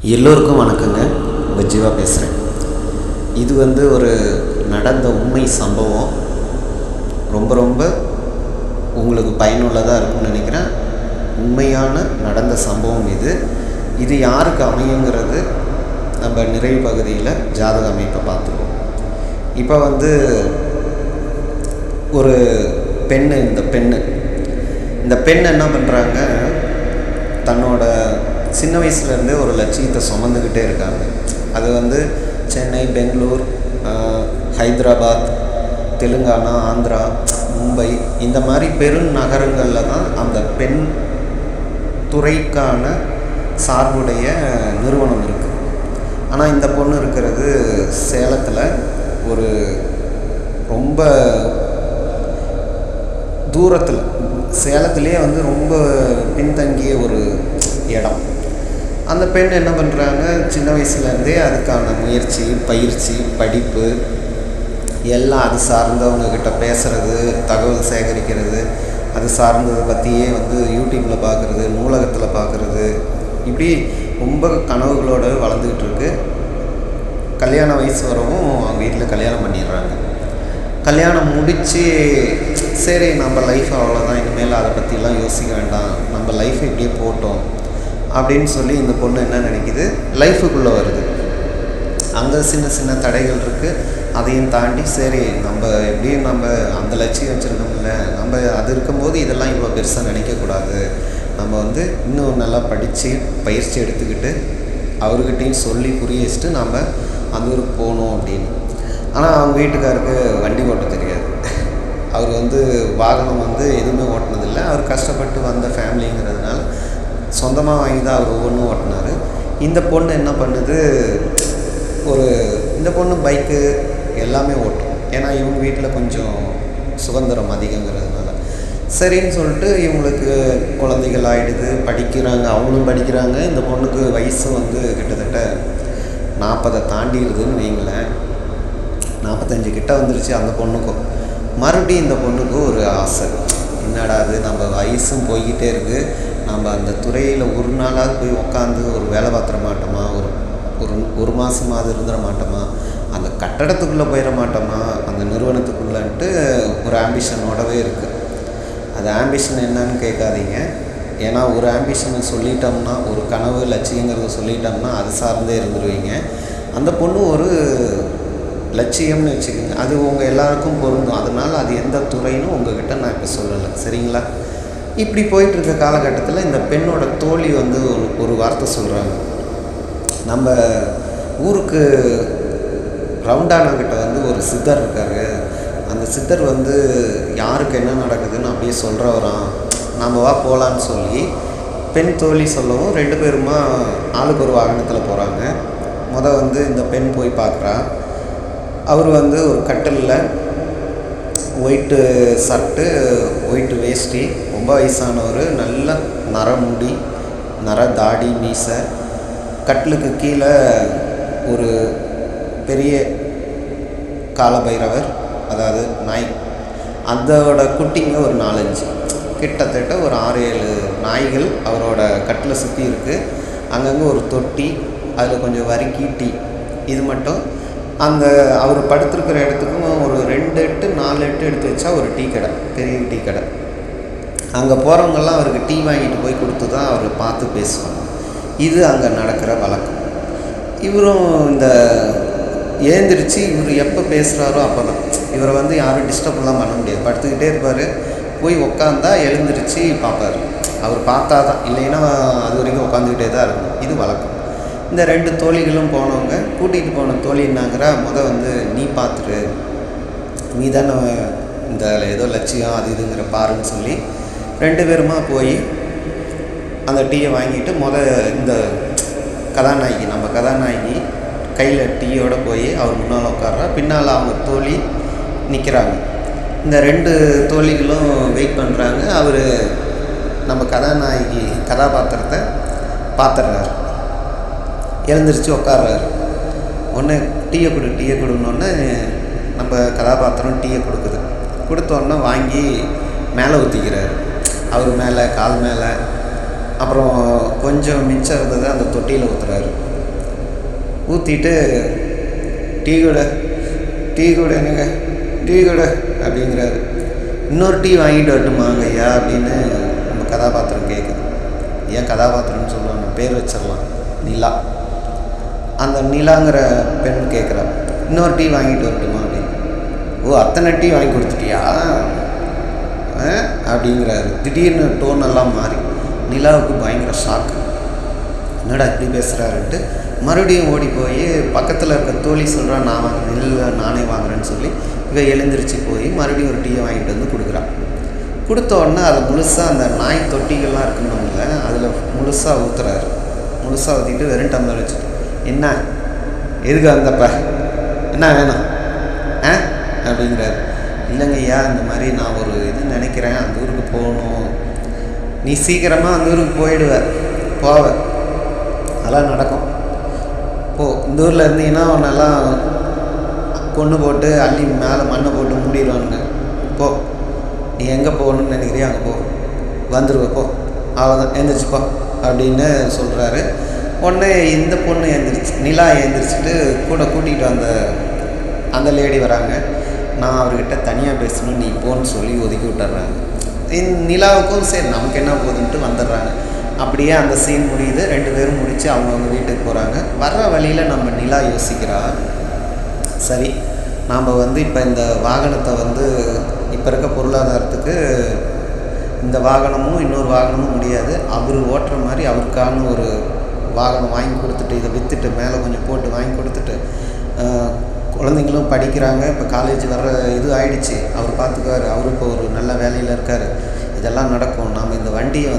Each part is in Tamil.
எல்லோருக்கும் வணக்கங்க. உங்கள் ஜீவா பேசுகிறேன். இது ஒரு நடந்த உண்மை சம்பவம். ரொம்ப உங்களுக்கு பயனுள்ளதாக இருக்கும்னு நினைக்கிறேன். உண்மையான நடந்த சம்பவம் இது யாருக்கு அமையுங்கிறது நம்ம நிறைவு பகுதியில் ஜாதக அமைப்பை பார்த்துருவோம். இப்போ ஒரு பெண்ணு, இந்த பெண் என்ன பண்ணுறாங்க, தன்னோட சின்ன வயசுலேருந்தே ஒரு லட்சியத்தை சுமந்துக்கிட்டே இருக்காங்க. அது சென்னை, பெங்களூர், ஹைதராபாத், தெலுங்கானா, ஆந்திரா, மும்பை இந்த மாதிரி பெருநகரங்களில் தான் அந்த பெண் துறைக்கான சார்புடைய நிறுவனம் இருக்குது. ஆனால் இந்த பொண்ணு இருக்கிறது சேலத்தில் ஒரு ரொம்ப தூரத்தில், சேலத்துலேயே ரொம்ப பின்தங்கிய ஒரு இடம். அந்த பெண் என்ன பண்ணுறாங்க, சின்ன வயசுலேருந்தே அதுக்கான முயற்சி, பயிற்சி, படிப்பு எல்லாம் அது சார்ந்தவங்கக்கிட்ட பேசுகிறது, தகவல் சேகரிக்கிறது, அது சார்ந்ததை பற்றியே யூடியூப்பில் பார்க்குறது, நூலகத்தில் பார்க்குறது, இப்படி ரொம்ப கனவுகளோடு வளர்ந்துக்கிட்டு இருக்கு. கல்யாண வயசு வரவும் அவங்க வீட்டில் கல்யாணம் பண்ணிடுறாங்க. கல்யாணம் முடித்து சரி நம்ம லைஃப் அவ்வளோதான், இனிமேல் அதை பற்றிலாம் யோசிக்க வேண்டாம், நம்ம லைஃப் இப்படியே போட்டோம் அப்படின்னு சொல்லி இந்த பொண்ணு என்ன நினைக்கிது, லைஃபுக்குள்ளே வருது. அங்கே சின்ன சின்ன தடைகள் இருக்குது, அதையும் தாண்டி சரி நம்ம எப்படியும் நம்ம அந்த லட்சியம் வச்சுருக்கோம்ல, நம்ம அது இருக்கும்போது இதெல்லாம் இவ்வளோ பெருசாக நினைக்கக்கூடாது, நம்ம இன்னும் நல்லா படித்து பயிற்சி எடுத்துக்கிட்டு அவர்கிட்டையும் சொல்லி புரிய வச்சுட்டு நம்ம அந்த ஊருக்கு போகணும் அப்படின்னு. ஆனால் அவங்க வீட்டுக்காருக்கு வண்டி ஓட்ட தெரியாது. அவர் வாகனம் எதுவுமே ஓட்டினதில்லை. அவர் கஷ்டப்பட்டு வந்த ஃபேமிலிங்கிறதுனால சொந்தமாக வாங்கி தான் அவர் ஒவ்வொன்றும் ஓட்டினார். இந்த பொண்ணு என்ன பண்ணுது, இந்த பொண்ணு பைக்கு எல்லாமே ஓட்டும். ஏன்னா இவங்க வீட்டில் கொஞ்சம் சுதந்திரம் அதிகங்கிறதுனால சரின்னு சொல்லிட்டு இவங்களுக்கு குழந்தைகள் ஆகிடுது, படிக்கிறாங்க, அவங்களும் படிக்கிறாங்க. இந்த பொண்ணுக்கு வயசு கிட்டத்தட்ட 40 தாண்டிடுதுன்னு வைங்களேன். 45 கிட்ட வந்துருச்சு அந்த பொண்ணுக்கும். மறுபடியும் இந்த பொண்ணுக்கு ஒரு ஆசை, என்னடா அது நம்ம வயசும் போய்கிட்டே இருக்குது, நம்ம அந்த துறையில் ஒரு நாளாவது போய் உட்காந்து ஒரு வேலை பார்த்துட மாட்டோமா, ஒரு மாதமாவது இருந்துட மாட்டோமா, அந்த கட்டடத்துக்குள்ளே போயிட மாட்டோமா, அந்த நிறுவனத்துக்குள்ளன்ட்டு ஒரு ஆம்பிஷனோடவே இருக்குது. அது ஆம்பிஷன் என்னன்னு கேட்காதீங்க. ஏன்னா ஒரு ஆம்பிஷனை சொல்லிட்டோம்னா, ஒரு கனவு லட்சியங்கிறத சொல்லிட்டோம்னா அது சார்ந்தே இருந்துருவீங்க. அந்த பொண்ணு ஒரு லட்சியம்னு வச்சுக்கோங்க, அது உங்கள் எல்லாருக்கும் பொருந்தும். அதனால் அது எந்த துறைன்னு உங்கள்கிட்ட நான் இப்போ சொல்லலை, சரிங்களா? இப்படி போயிட்டுருக்க காலகட்டத்தில் இந்த பெண்ணோட தோழி ஒரு வார்த்தை சொல்கிறாங்க, நம்ம ஊருக்கு ரவுண்டானாக்கிட்ட ஒரு சித்தர் இருக்கார், அந்த சித்தர் யாருக்கு என்ன நடக்குதுன்னு அப்படியே சொல்கிறவராம், நம்ம வா போகலான்னு சொல்லி பெண் தோழி சொல்லவும் 2 பேருமா ஆளுக்கு ஒரு வாகனத்தில் போகிறாங்க. இந்த பெண் போய் பார்க்குறா. அவர் ஒரு கட்டிலில் ஒயிட்டு ஷர்ட்டு, ஒயிட்டு வேஷ்டி, ரொம்ப வயசானவர், நல்ல நரமுடி, தாடி, மீசை, கட்டிலுக்கு கீழே ஒரு பெரிய காலபைரவர், அதாவது நாய், அதோட குட்டிங்க ஒரு 4-5, கிட்டத்தட்ட ஒரு 6-7 நாய்கள் அவரோட கட்டில் சுற்றி இருக்குது. அங்கங்கே ஒரு தொட்டி, அதில் கொஞ்சம் வரிக்கி டீ. இது மட்டும் அந்த அவர் படுத்திருக்கிற இடத்துக்கும் ஒரு 2 எட்டு 4 எட்டு எடுத்து வச்சா ஒரு டீ கடை, பெரிய டீ கடை. அங்கே போகிறவங்கெல்லாம் அவருக்கு டீ வாங்கிட்டு போய் கொடுத்து தான் அவர் பார்த்து பேசுவாங்க. இது அங்கே நடக்கிற வழக்கம். இவரும் இந்த ஏந்திரிச்சு இவர் எப்போ பேசுகிறாரோ அப்போ தான், இவரை யாரும் டிஸ்டர்ப்லாம் பண்ண முடியாது. படுத்துக்கிட்டே இருப்பார். போய் உக்காந்தா எழுந்திரிச்சு பார்ப்பார். அவர் பார்த்தா தான், இல்லைன்னா அது வரைக்கும் உட்காந்துக்கிட்டே தான் இருக்கும். இது வழக்கம். இந்த 2 தோழிகளும் போனவங்க, கூட்டிகிட்டு போன தோழி என்னாங்கிறா, நீ பார்த்துரு, நீ தானே இந்த ஏதோ லட்சியம் அது இதுங்கிற பாருன்னு சொல்லி 2 பேருமா போய் அந்த டீயை வாங்கிட்டு இந்த கதாநாயகி, நம்ம கதாநாயகி கையில் டீயோடு போய் அவர் முன்னால் உட்கார்றா. பின்னால் அவங்க தோழி நிற்கிறாங்க. இந்த 2 தோழிகளும் வெயிட் பண்ணுறாங்க. அவர் நம்ம கதாநாயகி கதாபாத்திரத்தை பார்த்துடுறாரு. எழுந்திரிச்சு உட்கார்றாரு. ஒன்று டீயை கொடுன்னொன்னே நம்ம கதாபாத்திரம் டீயை கொடுத்தோன்னே வாங்கி மேலே ஊற்றிக்கிறார். அவர் மேலே, கால் மேலே, அப்புறம் கொஞ்சம் மிச்சம் இருந்ததை அந்த தொட்டியில் ஊற்றுறாரு. ஊற்றிட்டு டீ கூட என்னங்க டீ கூட அப்படிங்கிறாரு. இன்னொரு டீ வாங்கிட்டு வரட்டுமாங்க ஐயா அப்படின்னு நம்ம கதாபாத்திரம் கேட்குது. ஏன் கதாபாத்திரம்னு சொல்லுவாங்க, பேர் வச்சிடலாம், நிலா. அந்த நிலாங்கிற பெண் கேட்குறா, இன்னொரு டீ வாங்கிட்டு வரட்டுமா அப்படின்னு. ஓ, அத்தனை டீ வாங்கி கொடுத்துட்டியா அப்படிங்கிறாரு. திடீர்னு டோனெல்லாம் மாறி நிலாவுக்கு பயங்கர ஷாக்கு. என்னடா இப்படி பேசுகிறாருன்ட்டு மறுபடியும் ஓடி போய் பக்கத்தில் இருக்க தோழி சொல்கிறா, நான் வாங்குறேன், இல்லை நானே வாங்குறேன்னு சொல்லி இவ எழுந்திரிச்சு போய் மறுபடியும் ஒரு டீயை வாங்கிட்டு வந்து கொடுக்குறான். கொடுத்த உடனே அதை முழுசாக அந்த நாய் தொட்டிகள்லாம் இருக்கணும்ல, அதில் முழுசாக ஊற்றுறாரு. முழுசாக ஊற்றிட்டு வெறும் டம்ளர் வச்சுட்டு, என்ன எதுக்கு வந்தப்ப என்ன வேணும் அப்படிங்கிறாரு. இல்லைங்க ஐயா, இந்த மாதிரி நான் ஒரு இது நினைக்கிறேன், அந்த ஊருக்கு போகணும். நீ சீக்கிரமாக அந்த ஊருக்கு போவ, அதெல்லாம் நடக்கும். இந்த ஊரில் இருந்தீங்கன்னா உன்னெல்லாம் கொண்டு போட்டு அள்ளி மேலே மண்ணை போட்டு மூடிடுவானுங்க. நீ எங்கே போகணுன்னு நினைக்கிறியோ அங்கே வந்துடுவ, அவள் எழுந்திரிச்சுப்போ அப்படின்னு சொல்கிறாரு. உடனே இந்த பொண்ணு நிலா எழுந்திரிச்சிட்டு கூட கூட்டிகிட்டு அந்த லேடி வராங்க. நான் அவர்கிட்ட தனியாக பேசணும், நீ போன்னு சொல்லி ஒதுக்கி விட்டுறாங்க. நிலாவுக்கும் சரி நமக்கு என்ன போகுதுன்ட்டு வந்துடுறாங்க. அப்படியே அந்த சீன் முடியுது. 2 பேரும் முடித்து அவங்கவுங்க வீட்டுக்கு போகிறாங்க. வர்ற வழியில் நம்ம நிலா யோசிக்கிறா, சரி நாம் இப்போ இந்த வாகனத்தை இப்போ இருக்க பொருளாதாரத்துக்கு இந்த வாகனமும் இன்னொரு வாகனமும் முடியாது. அவர் ஓட்டுற மாதிரி அவருக்கான ஒரு வாகனம் வாங்கி கொடுத்துட்டு, இதை விற்றுட்டு மேலே கொஞ்சம் போட்டு வாங்கி கொடுத்துட்டு, குழந்தைங்களும் படிக்கிறாங்க, இப்போ காலேஜ் வர்ற இது ஆயிடுச்சு, அவர் பார்த்துக்குவார், அவர் இப்போ ஒரு நல்ல வேலையில் இருக்கார், இதெல்லாம் நடக்கும். நாம் இந்த வண்டியை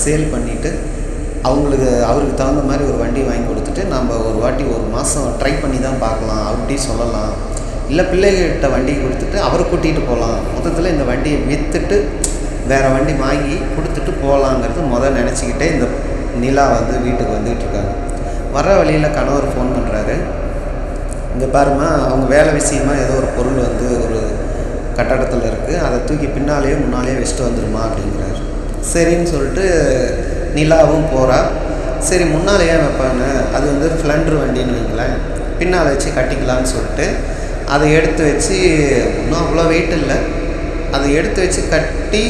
சேல் பண்ணிவிட்டு அவருக்கு தகுந்த மாதிரி ஒரு வண்டி வாங்கி கொடுத்துட்டு நம்ம ஒரு மாதம் ட்ரை பண்ணி தான் பார்க்கலாம், அவர்கிட்டையும் சொல்லலாம். இல்லை பிள்ளைகிட்ட வண்டி கொடுத்துட்டு அவரை கூட்டிகிட்டு போகலாம். மொத்தத்தில் இந்த வண்டியை விற்றுட்டு வேறு வண்டி வாங்கி கொடுத்துட்டு போகலாங்கிறது நினச்சிக்கிட்டே இந்த நிலா வீட்டுக்கு வந்துகிட்ருக்காங்க. வர வழியில் கணவர் ஃபோன் பண்ணுறாரு, இங்கே பாருமா, அவங்க வேலை விஷயமா ஏதோ ஒரு பொருள் ஒரு கட்டடத்தில் இருக்குது, அதை தூக்கி முன்னாலேயே வச்சுட்டு வந்துடுமா அப்படிங்கிறாரு. சரின்னு சொல்லிட்டு நிலாவும் போகிறா. சரி முன்னால் ஏன் வைப்பாங்க, அது ஃப்ளண்டர் வண்டின்னு வைங்களேன், பின்னால் வச்சு கட்டிக்கலான்னு சொல்லிட்டு அதை எடுத்து வச்சு, இன்னும் அவ்வளோ வெயிட் இல்லை, அதை எடுத்து வச்சு கட்டி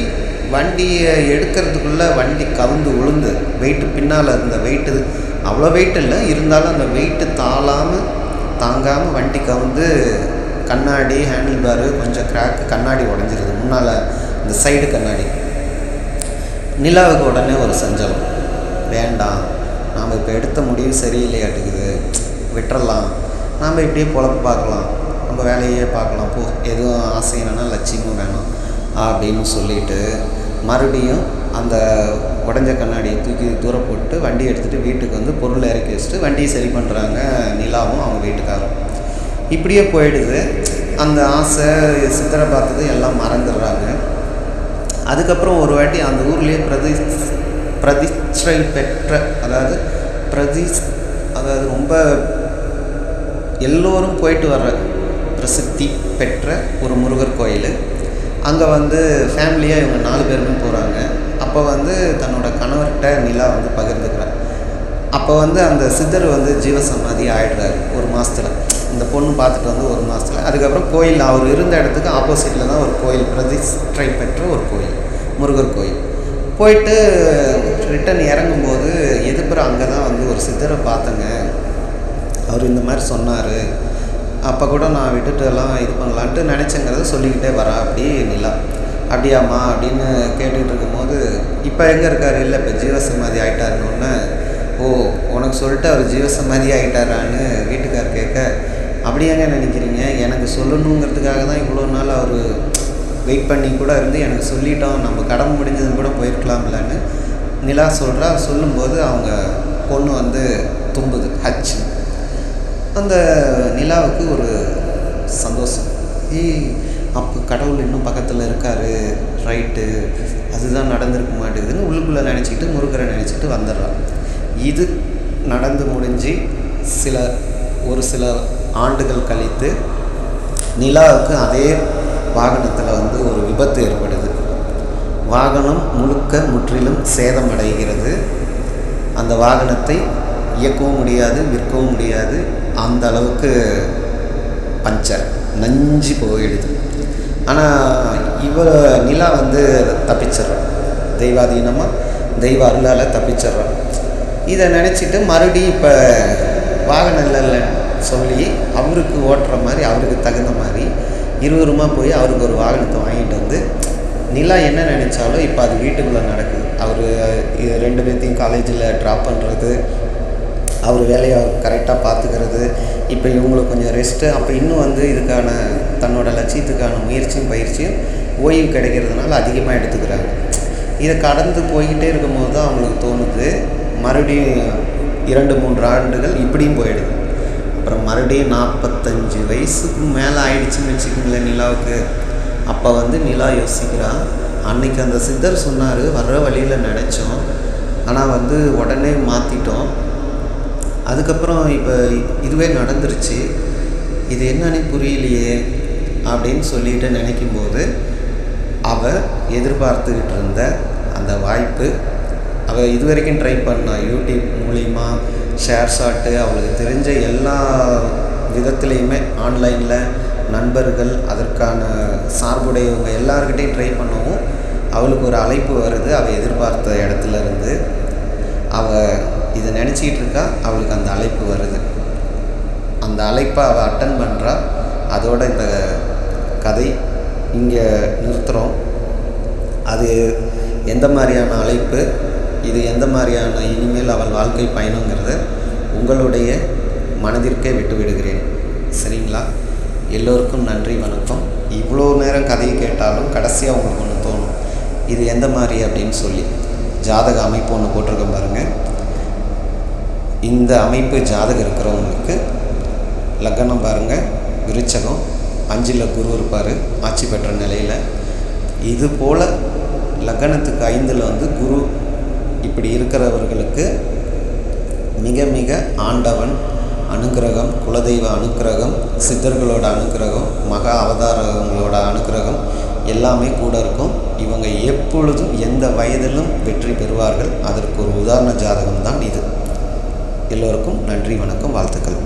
வண்டியை எடுக்கிறதுக்குள்ளே வண்டி கவுந்து உளுந்து வெயிட்டு, பின்னால் இருந்த வெயிட்டு அவ்வளோ வெயிட் இல்லை, இருந்தாலும் அந்த வெயிட்டு தாங்காமல் வண்டி கவுந்து கண்ணாடி ஹேண்டில் பாரு கொஞ்சம் கிராக்கு, கண்ணாடி உடஞ்சிருது முன்னால், இந்த சைடு கண்ணாடி. நிலாவுக்கு உடனே ஒரு சஞ்சலம், வேண்டாம் நாம் இப்போ எடுத்த முடிவு சரியில்லையாட்டுக்குது, விட்டுறலாம், நாம் இப்படியே பொழப்பு பார்க்கலாம், நம்ம வேலையே பார்க்கலாம், எதுவும் ஆசை என்னன்னா லட்சியமும் வேணும் அப்படின்னு சொல்லிட்டு மறுபடியும் அந்த உடஞ்ச கண்ணாடியை தூக்கி தூரம் போட்டு வண்டி எடுத்துகிட்டு வீட்டுக்கு பொருளை இறக்கி வச்சுட்டு வண்டியை சரி பண்ணுறாங்க நிலாவும் அவங்க வீட்டுக்காரரும். இப்படியே போயிடுது. அந்த ஆசை சித்திரை பார்த்தது எல்லாம் மறந்துடுறாங்க. அதுக்கப்புறம் ஒரு வாட்டி அந்த ஊர்லேயே பிரதிஷ்டை பெற்ற, அதாவது ரொம்ப எல்லோரும் போயிட்டு வர்ற பிரசித்தி பெற்ற ஒரு முருகர் கோயில். அங்கே ஃபேமிலியாக இவங்க 4 பேருமே போகிறாங்க. அப்போ தன்னோட கணவர்கிட்ட நிலா பகிர்ந்துக்கிறார். அப்போ அந்த சித்தர் ஜீவசமாதி ஆகிடுறாரு ஒரு மாதத்தில். இந்த பொண்ணு பார்த்துட்டு 1 மாதத்தில். அதுக்கப்புறம் கோயில் அவர் இருந்த இடத்துக்கு ஆப்போசிட்டில் தான் ஒரு கோயில், பிரதிஷ்டை பெற்ற ஒரு கோயில், முருகர் கோயில். போயிட்டு ரிட்டன் இறங்கும்போது எதுப்புற அங்கே தான் ஒரு சித்தரை பார்த்தேங்க, அவர் இந்த மாதிரி சொன்னார், அப்போ கூட நான் விட்டுட்டு எல்லாம் இது பண்ணலான்ட்டு நினச்சேங்கிறத சொல்லிக்கிட்டே வரா. அப்படி நிலா, அப்படியாம்மா அப்படின்னு கேட்டுக்கிட்டு இருக்கும்போது, இப்போ எங்கே இருக்கார், இல்லை இப்போ ஜீவசமாதி ஆகிட்டாருன்னு. ஓ, உனக்கு சொல்லிட்டு அவர் ஜீவசமாதி ஆகிட்டாரான்னு வீட்டுக்கார் கேட்க, அப்படியாங்க நினைக்கிறீங்க, எனக்கு சொல்லணுங்கிறதுக்காக தான் இவ்வளோ நாள் அவர் வெயிட் பண்ணி கூட இருந்து எனக்கு சொல்லிட்டோம், நம்ம கடமை முடிஞ்சதுன்னு கூட போயிருக்கலாம்லன்னு நிலா சொல்கிறா. சொல்லும்போது அவங்க பொண்ணு தும்புது, ஹச்சு. அந்த நிலாவுக்கு ஒரு சந்தோஷம், அப்போ கடவுள் இன்னும் பக்கத்தில் இருக்கார், ரைட்டு, அதுதான் நடந்திருக்க மாட்டேங்குதுன்னு உள்ளுக்குள்ளே நினச்சிக்கிட்டு முருகரை நினச்சிட்டு வந்துடுறான். இது நடந்து முடிஞ்சு ஒரு சில ஆண்டுகள் கழித்து நிலாவுக்கு அதே வாகனத்தில் ஒரு விபத்து ஏற்படுது. வாகனம் முற்றிலும் சேதமடைகிறது. அந்த வாகனத்தை இயக்கவும் முடியாது, விற்கவும் முடியாது. அந்த அளவுக்கு பஞ்சர் நஞ்சு போயிடுது. ஆனால் நிலா தப்பிச்சிட்றான், தெய்வாதீனமாக தெய்வ அருளால் தப்பிச்சிட்றான். இதை நினச்சிட்டு மறுபடியும் இப்போ வாகனம் இல்லைன்னு சொல்லி அவருக்கு ஓட்டுற மாதிரி, அவருக்கு தகுந்த மாதிரி இருவருமா போய் அவருக்கு ஒரு வாகனத்தை வாங்கிட்டு நிலா என்ன நினச்சாலும் இப்போ அது வீட்டுக்குள்ளே நடக்குது. அவர் 2 பேர்த்தையும் காலேஜில் ட்ராப் பண்ணுறது, அவர் வேலையை கரெக்டாக பார்த்துக்கிறது, இப்போ இவங்களுக்கு கொஞ்சம் ரெஸ்ட்டு, அப்போ இன்னும் இதுக்கான தன்னோட லட்சியத்துக்கான முயற்சியும் பயிற்சியும் ஓய்வு கிடைக்கிறதுனால அதிகமாக எடுத்துக்கிறாங்க. இதை கடந்து போய்கிட்டே இருக்கும்போது தான் அவங்களுக்கு தோணுது, மறுபடியும் 2-3 ஆண்டுகள் இப்படியும் போயிடுது. அப்புறம் மறுபடியும் 45 வயசுக்கு மேலே ஆயிடுச்சுன்னு வச்சுக்கோங்களேன் நிலாவுக்கு. அப்போ நிலா யோசிக்கிறா, அன்றைக்கி அந்த சித்தர் சொன்னார், வர்ற வழியில் நினச்சோம், ஆனால் உடனே மாற்றிட்டோம். அதுக்கப்புறம் இப்போ இதுவே நடந்துருச்சு, இது என்னன்னு புரியலையே அப்படின்னு சொல்லிட்டு நினைக்கும்போது அவள் எதிர்பார்த்துக்கிட்டு இருந்த அந்த வாய்ப்பு, அவள் இது வரைக்கும் ட்ரை பண்ணா யூடியூப் மூலிமா ஷேர் ஷாட்டு, அவளுக்கு தெரிஞ்ச எல்லா விதத்துலேயுமே ஆன்லைனில் நண்பர்கள், அதற்கான சார்புடையவங்க எல்லாருக்கிட்டையும் ட்ரை பண்ணவும் அவளுக்கு ஒரு அழைப்பு வருது. அவள் எதிர்பார்த்த இடத்துலேருந்து அவள் இதை நினச்சிக்கிட்டு இருக்கா. அவளுக்கு அந்த அழைப்பு வருது. அந்த அழைப்பை அவள் அட்டன் பண்ணுறா. அதோட இந்த கதை இங்கே நிறுத்துகிறோம். அது எந்த மாதிரியான அழைப்பு, இது எந்த மாதிரியான இனிமேல் அவள் வாழ்க்கை பயணங்கிறத உங்களுடைய மனதிற்கே விட்டு விடுகிறேன். சரிங்களா? எல்லோருக்கும் நன்றி, வணக்கம். இவ்வளோ நேரம் கதையை கேட்டாலும் கடைசியாக உங்களுக்கு ஒன்று தோணும், இது எந்த மாதிரி அப்படின்னு சொல்லி. ஜாதக அமைப்பு ஒன்று போட்டிருக்கேன் பாருங்கள். இந்த அமைப்பு ஜாதகம் இருக்கிறவங்களுக்கு லக்னம் பாருங்கள், விருச்சகம், 5ல் குரு இருப்பார் ஆட்சி பெற்ற நிலையில். இது போல் லக்னத்துக்கு 5ல் குரு இப்படி இருக்கிறவர்களுக்கு மிக மிக ஆண்டவன் அனுக்கிரகம், குலதெய்வ அனுக்கிரகம், சித்தர்களோட அனுக்கிரகம், மகா அவதாரங்களோட அனுக்கிரகம் எல்லாமே கூட இருக்கும். இவங்க எப்பொழுதும் எந்த வயதிலும் வெற்றி பெறுவார்கள். அதற்கு ஒரு உதாரண ஜாதகம் தான் இது. எல்லோருக்கும் நன்றி, வணக்கம், வாழ்த்துக்கள்.